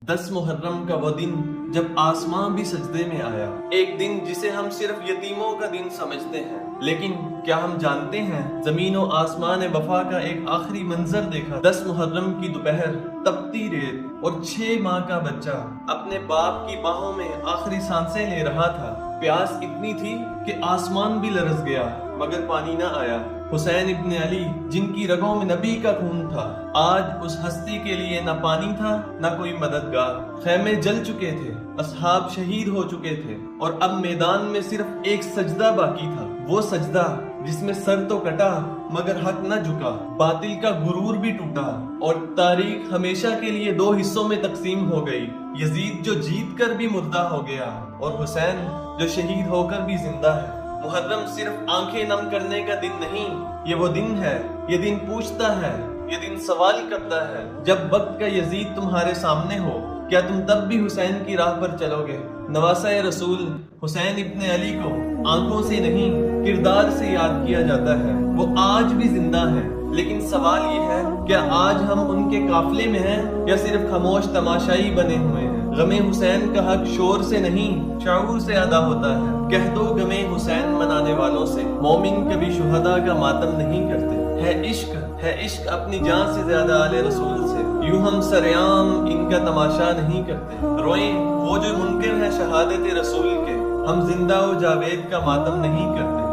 10 محرم کا وہ دن جب آسمان بھی سجدے میں آیا، ایک دن جسے ہم صرف یتیموں کا دن سمجھتے ہیں، لیکن کیا ہم جانتے ہیں زمین و آسمان وفا کا ایک آخری منظر دیکھا؟ 10 محرم کی دوپہر، تپتی ریت اور 6 ماہ کا بچہ اپنے باپ کی باہوں میں آخری سانسیں لے رہا تھا۔ پیاس اتنی تھی کہ آسمان بھی لرز گیا مگر پانی نہ آیا۔ حسین ابن علی جن کی رگوں میں نبی کا خون تھا، آج اس ہستی کے لیے نہ پانی تھا نہ کوئی مددگار۔ خیمے جل چکے تھے، اصحاب شہید ہو چکے تھے اور اب میدان میں صرف ایک سجدہ باقی تھا، وہ سجدہ جس میں سر تو کٹا مگر حق نہ جھکا، باطل کا غرور بھی ٹوٹا اور تاریخ ہمیشہ کے لیے 2 حصوں میں تقسیم ہو گئی۔ یزید جو جیت کر بھی مردہ ہو گیا اور حسین جو شہید ہو کر بھی زندہ ہے۔ محرم صرف آنکھیں نم کرنے کا دن نہیں، یہ وہ دن ہے، یہ دن پوچھتا ہے، یہ دن سوال کرتا ہے۔ جب وقت کا یزید تمہارے سامنے ہو، کیا تم تب بھی حسین کی راہ پر چلو گے؟ نواسہ رسول حسین ابن علی کو آنکھوں سے نہیں کردار سے یاد کیا جاتا ہے۔ وہ آج بھی زندہ ہے، لیکن سوال یہ ہے کیا آج ہم ان کے قافلے میں ہیں یا صرف خاموش تماشائی بنے ہوئے ہیں؟ غم حسین کا حق شور سے نہیں شعور سے ادا ہوتا ہے۔ کہہ دو غم حسین منانے والوں سے، مومن کبھی شہداء کا ماتم نہیں کرتے۔ ہے عشق اپنی جان سے زیادہ آل رسول سے، یوں ہم سریام ان کا تماشا نہیں کرتے۔ روئیں وہ جو منکر ہے شہادت رسول کے، ہم زندہ و جاوید کا ماتم نہیں کرتے۔